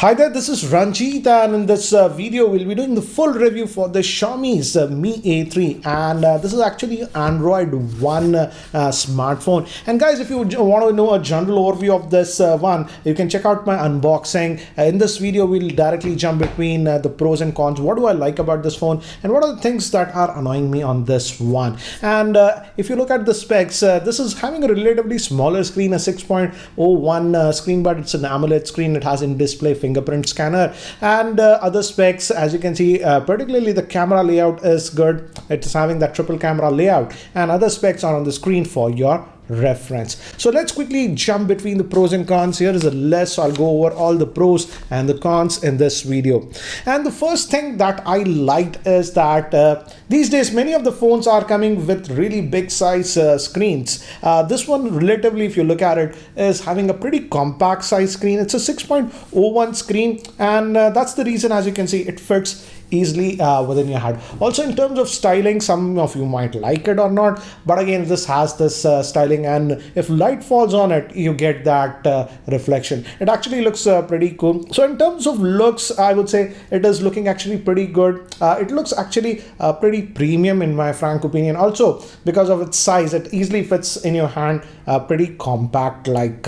Hi there, this is Ranjit, and in this video, we'll be doing the full review for the Xiaomi's Mi A3, and this is actually Android One smartphone. And guys, if you want to know a general overview of this one, you can check out my unboxing. In this video, we'll directly jump between the pros and cons. What do I like about this phone, and what are the things that are annoying me on this one? And if you look at the specs, this is having a relatively smaller screen, a 6.01 screen, but it's an AMOLED screen. It has in-display fingerprint scanner, and other specs, as you can see, particularly the camera layout is good. It's having that triple camera layout, and other specs are on the screen for your reference. So let's quickly jump between the pros and cons. Here is a list, so I'll go over all the pros and the cons in this video. And the first thing that I liked is that these days many of the phones are coming with really big size screens. This one, relatively, if you look at it, is having a pretty compact size screen. It's a 6.01 screen, and that's the reason, as you can see, it fits easily within your head. Also, in terms of styling, some of you might like it or not, but again, this has this styling, and if light falls on it, you get that reflection. It actually looks pretty cool. So in terms of looks, I would say it is looking actually pretty good. It looks actually pretty premium in my frank opinion. Also, because of its size, it easily fits in your hand, pretty compact like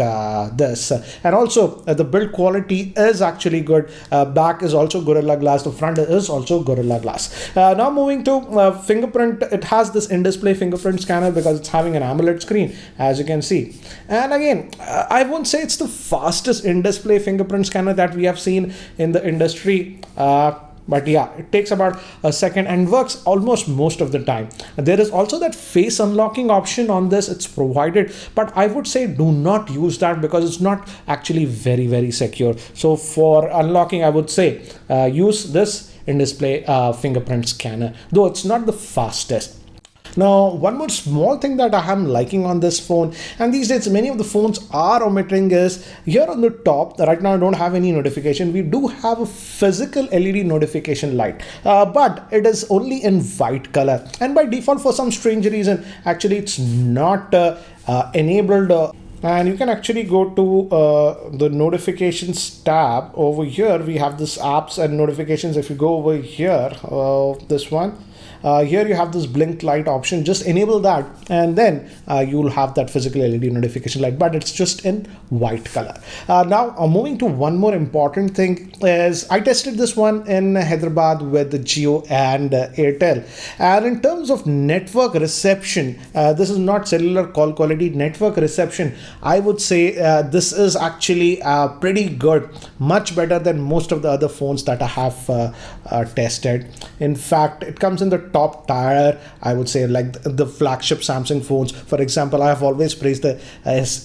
this. And also, the build quality is actually good. Back is also Gorilla Glass. The front is also Gorilla Glass. Now moving to fingerprint, it has this in-display fingerprint scanner because it's having an AMOLED screen, as you can see. And again, I won't say it's the fastest in-display fingerprint scanner that we have seen in the industry. But yeah, it takes about a second and works almost most of the time. There is also that face unlocking option on this. It's provided, but I would say do not use that because it's not actually very secure. So for unlocking, I would say use this in-display fingerprint scanner, though it's not the fastest. Now, one more small thing that I am liking on this phone, and these days many of the phones are omitting, is here on the top. Right now I don't have any notification. We do have a physical LED notification light, but it is only in white color, and by default, for some strange reason, actually it's not enabled. And you can actually go to the notifications tab. Over here we have this apps and notifications. If you go over here, this one, here you have this blink light option. Just enable that, and then you'll have that physical LED notification light, but it's just in white color. Now moving to one more important thing is I tested this one in Hyderabad with the Jio and Airtel, and in terms of network reception, this is not cellular call quality. Network reception, I would say this is actually pretty good, much better than most of the other phones that I have tested. In fact, it comes in the top tier, I would say, like the flagship Samsung phones. For example, I have always praised the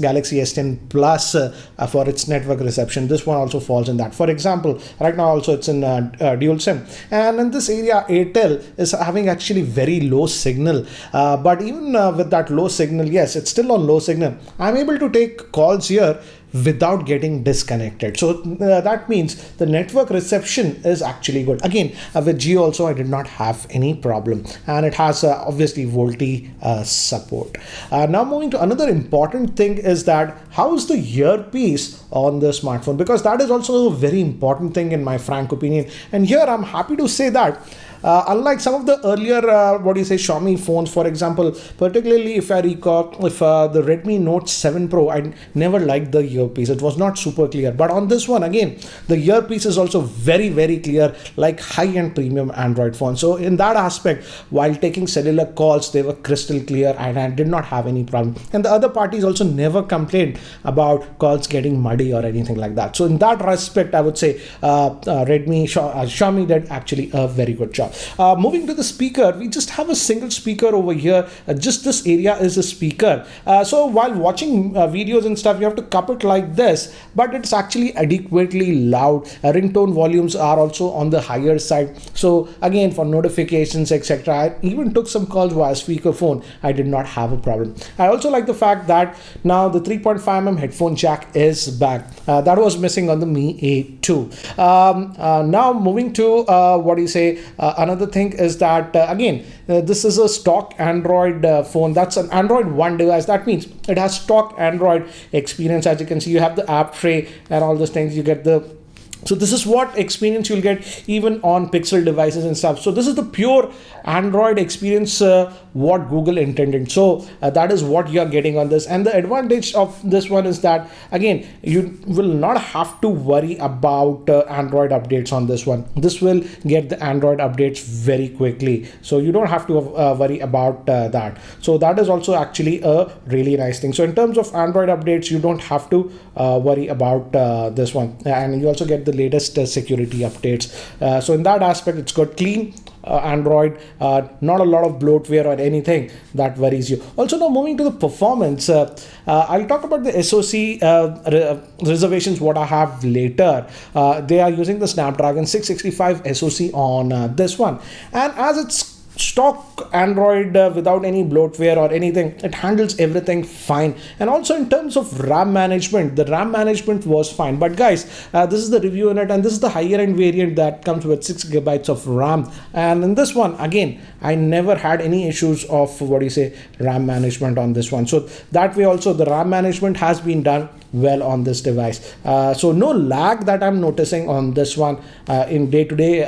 Galaxy S10 Plus for its network reception. This one also falls in that. For example, right now also it's in dual SIM, and in this area Airtel is having actually very low signal, but even with that low signal, yes, it's still on low signal, I'm able to take calls here without getting disconnected. So that means the network reception is actually good. Again, with Jio also I did not have any problem, and it has obviously VoLTE support. Now moving to another important thing is that how is the earpiece on the smartphone, because that is also a very important thing in my frank opinion. And here I'm happy to say that unlike some of the earlier Xiaomi phones, for example, particularly if I recall, if the Redmi Note 7 Pro, I never liked the earpiece. It was not super clear, but on this one, again, the earpiece is also very clear, like high-end premium Android phone. So in that aspect, while taking cellular calls, they were crystal clear, and I did not have any problem. And the other parties also never complained about calls getting muddy or anything like that. So in that respect, I would say Xiaomi did actually a very good job. Moving to the speaker, we just have a single speaker over here. Just this area is a speaker. So while watching videos and stuff, you have to cup it like this, but it's actually adequately loud. Ringtone volumes are also on the higher side. So again, for notifications, etc., I even took some calls via speakerphone. I did not have a problem. I also like the fact that now the 3.5mm headphone jack is back. That was missing on the Mi A2. Now moving to another thing is that again, this is a stock Android phone. That's an Android One device. That means it has stock Android experience. As you can see, you have the app tray and all those things. You get the So this is what experience you'll get even on Pixel devices and stuff. So this is the pure Android experience what Google intended. So that is what you're getting on this. And the advantage of this one is that, again, you will not have to worry about Android updates on this one. This will get the Android updates very quickly. So you don't have to worry about that. So that is also actually a really nice thing. So in terms of Android updates, you don't have to worry about this one. And you also get the latest security updates. So in that aspect, it's got clean Android, not a lot of bloatware or anything that worries you. Also, now moving to the performance, I'll talk about the SoC reservations what I have later. They are using the Snapdragon 665 SoC on this one, and as it's stock Android without any bloatware or anything, it handles everything fine. And also in terms of RAM management, the RAM management was fine. But guys, this is the review in it, and this is the higher end variant that comes with 6 gigabytes of RAM. And in this one, again, I never had any issues of RAM management on this one. So that way also the RAM management has been done well on this device. So no lag that I'm noticing on this one in day-to-day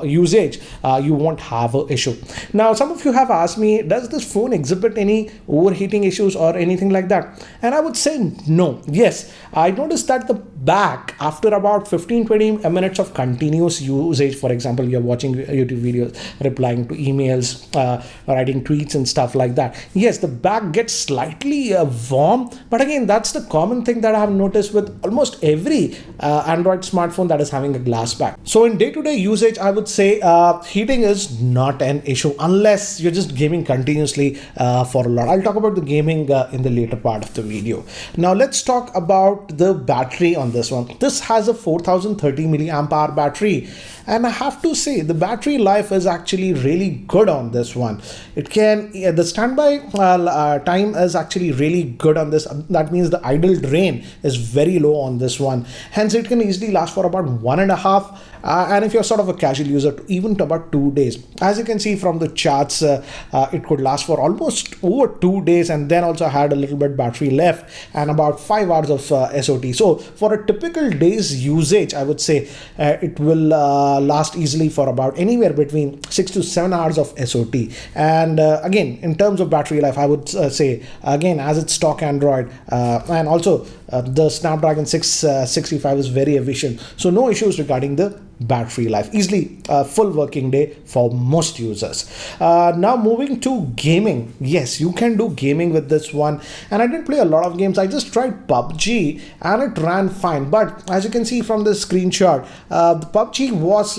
usage. You won't have an issue. Now, some of you have asked me, does this phone exhibit any overheating issues or anything like that? And I would say no. Yes, I noticed that the back, after about 15-20 minutes of continuous usage, for example, you're watching YouTube videos, replying to emails, writing tweets and stuff like that, yes, the back gets slightly warm. But again, that's the common thing that I have noticed with almost every Android smartphone that is having a glass back. So in day-to-day usage, I would say heating is not an issue unless you're just gaming continuously for a lot. I'll talk about the gaming in the later part of the video. Now let's talk about the battery on this one. This has a 4030 milliamp hour battery, and I have to say the battery life is actually really good on this one. It can the standby time is actually really good on this. That means the idle drain is very low on this one. Hence, it can easily last for about 1.5. And if you're sort of a casual user, even to about 2 days. As you can see from the charts, it could last for almost over 2 days, and then also had a little bit battery left and about 5 hours of SOT. So for a typical day's usage, I would say it will last easily for about anywhere between 6 to 7 hours of SOT. And again, in terms of battery life, I would say, again, as it's stock Android, and also the Snapdragon 665 is very efficient. So no issues regarding the battery life. Easily a full working day for most users. Now moving to gaming. Yes, you can do gaming with this one, and I didn't play a lot of games. I just tried PUBG and it ran fine, but as you can see from the screenshot, the PUBG was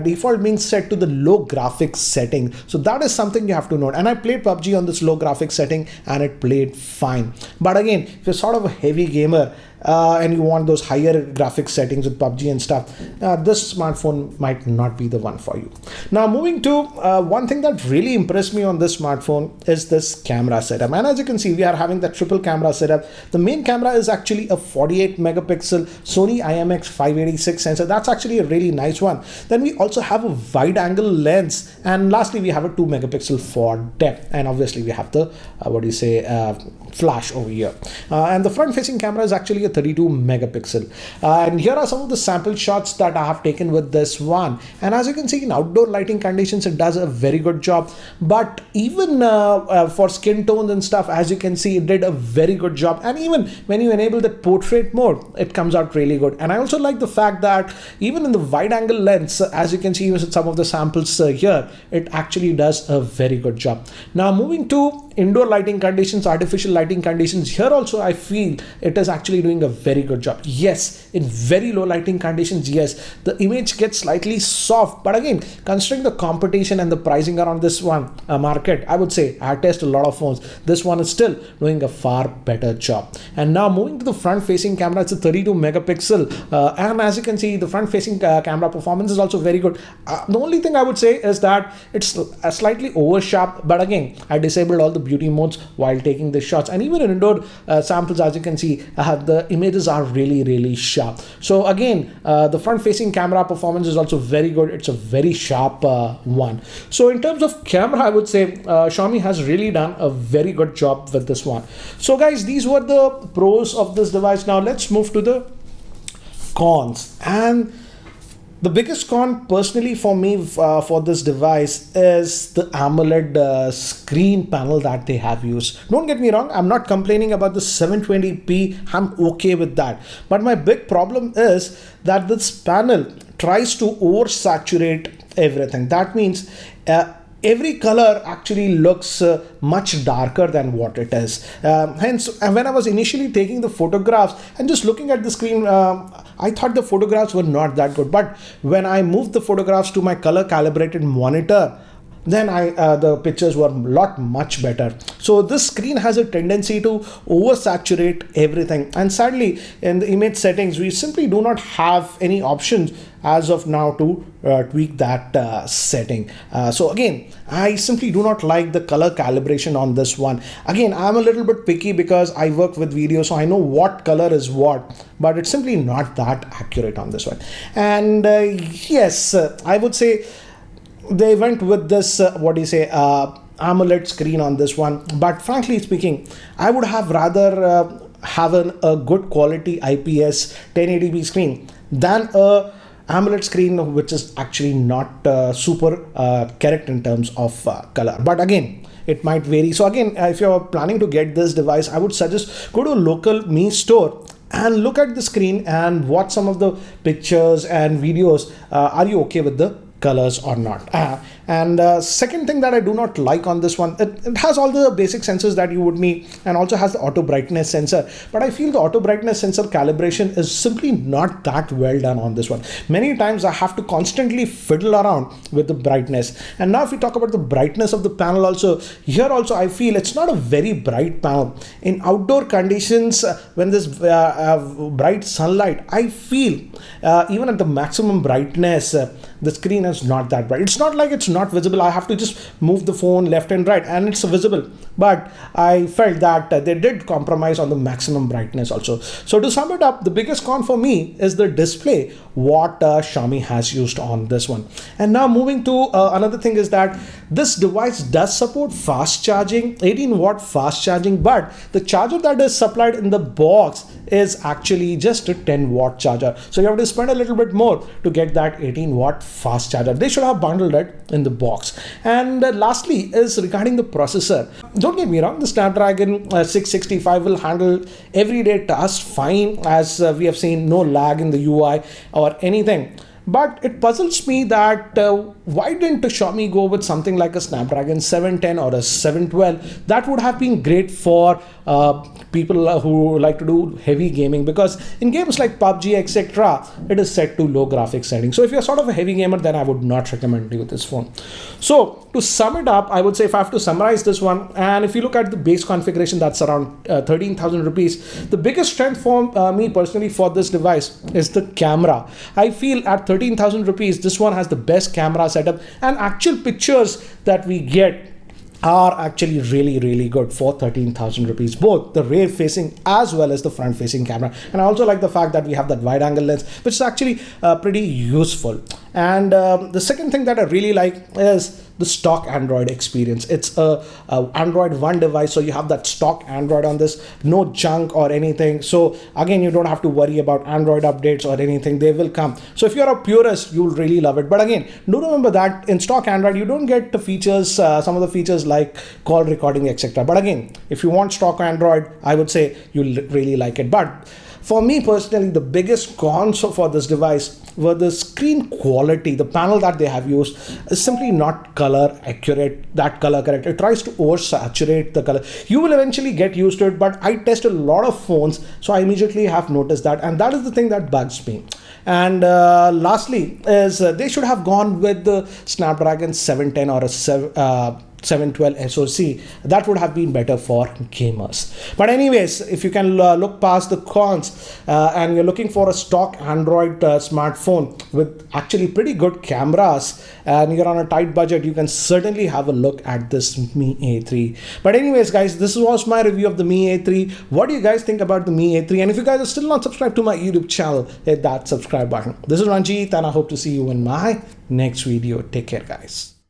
default being set to the low graphics setting. So that is something you have to note, and I played PUBG on this low graphics setting and it played fine. But again, if you're sort of a heavy gamer and you want those higher graphics settings with PUBG and stuff, this smartphone might not be the one for you. Now moving to one thing that really impressed me on this smartphone is this camera setup. And as you can see, we are having the triple camera setup. The main camera is actually a 48 megapixel Sony IMX586 sensor. That's actually a really nice one. Then we also have a wide angle lens, and lastly we have a 2 megapixel for depth, and obviously we have the flash over here. And the front facing camera is actually a 32 megapixel. And here are some of the sample shots that I have taken with this one. And as you can see, in outdoor lighting conditions, it does a very good job. But even for skin tones and stuff, as you can see, it did a very good job. And even when you enable the portrait mode, it comes out really good. And I also like the fact that even in the wide angle lens, as you can see with some of the samples here, it actually does a very good job. Now moving to indoor lighting conditions, artificial lighting conditions, here also I feel it is actually doing a very good job. Yes, in very low lighting conditions, yes, the image gets slightly soft, but again, considering the competition and the pricing around this one market, I would say I test a lot of phones, this one is still doing a far better job. And now moving to the front facing camera, it's a 32 megapixel, and as you can see, the front facing camera performance is also very good. The only thing I would say is that it's slightly over sharp, but again, I disabled all the beauty modes while taking the shots, and even in indoor samples, as you can see, the images are really sharp. So again, the front facing camera performance is also very good. It's a very sharp one. So in terms of camera, I would say Xiaomi has really done a very good job with this one. So guys, these were the pros of this device. Now let's move to the cons. And the biggest con personally for me for this device is the AMOLED screen panel that they have used. Don't get me wrong, I'm not complaining about the 720p, I'm okay with that. But my big problem is that this panel tries to oversaturate everything. That means every color actually looks much darker than what it is. Hence, when I was initially taking the photographs and just looking at the screen, I thought the photographs were not that good. But when I moved the photographs to my color calibrated monitor, then the pictures were much better. So this screen has a tendency to oversaturate everything, and sadly in the image settings we simply do not have any options as of now to tweak that setting. So again, I simply do not like the color calibration on this one. Again, I'm a little bit picky because I work with video, so I know what color is what, but it's simply not that accurate on this one. And yes, I would say they went with this AMOLED screen on this one, but frankly speaking, I would have rather have a good quality IPS 1080p screen than a AMOLED screen which is actually not super correct in terms of color. But again, it might vary. So again, if you're planning to get this device, I would suggest go to a local Mi store and look at the screen and watch some of the pictures and videos. Are you okay with the colors or not? And second thing that I do not like on this one, it has all the basic sensors that you would need and also has the auto brightness sensor, but I feel the auto brightness sensor calibration is simply not that well done on this one. Many times I have to constantly fiddle around with the brightness. And now if we talk about the brightness of the panel also, here also I feel it's not a very bright panel. In outdoor conditions, when there's bright sunlight, I feel even at the maximum brightness, the screen is not that bright. It's not like it's not visible. I have to just move the phone left and right and it's visible. But I felt that they did compromise on the maximum brightness also. So to sum it up, the biggest con for me is the display what Xiaomi has used on this one. And now moving to another thing is that this device does support fast charging, 18 watt fast charging, but the charger that is supplied in the box is actually just a 10 watt charger. So you have to spend a little bit more to get that 18 watt fast charger. They should have bundled it in the box. And lastly is regarding the processor. Don't get me wrong, the Snapdragon 665 will handle everyday tasks fine, as we have seen no lag in the UI or anything. But it puzzles me that why didn't Xiaomi go with something like a Snapdragon 710 or a 712? That would have been great for people who like to do heavy gaming, because in games like PUBG, etc., it is set to low graphics settings. So if you're sort of a heavy gamer, then I would not recommend you this phone. So to sum it up, I would say if I have to summarize this one, and if you look at the base configuration, that's around 13,000 rupees. The biggest strength for me personally for this device is the camera. I feel at 13,000 rupees, this one has the best camera setup, and actual pictures that we get are actually really good for 13,000 rupees, both the rear facing as well as the front facing camera. And I also like the fact that we have that wide angle lens, which is actually pretty useful. And the second thing that I really like is the stock Android experience. It's a Android One device, so you have that stock Android on this, no junk or anything. So again, you don't have to worry about Android updates or anything, they will come. So if you're a purist, you'll really love it. But again, do remember that in stock Android, you don't get the features, some of the features like call recording, etc. But again, if you want stock Android, I would say you'll really like it. But for me personally, the biggest cons for this device were the screen quality. The panel that they have used is simply not color accurate, that color correct. It tries to oversaturate the color. You will eventually get used to it, but I test a lot of phones, so I immediately have noticed that, and that is the thing that bugs me. And lastly is they should have gone with the Snapdragon 710 or a 712 SoC. That would have been better for gamers. But anyways, if you can look past the cons and you're looking for a stock Android smartphone with actually pretty good cameras and you're on a tight budget, you can certainly have a look at this Mi A3. But anyways guys, this was my review of the Mi A3. What do you guys think about the Mi A3? And if you guys are still not subscribed to my YouTube channel, hit that subscribe button. This is Ranjit and I hope to see you in my next video. Take care guys.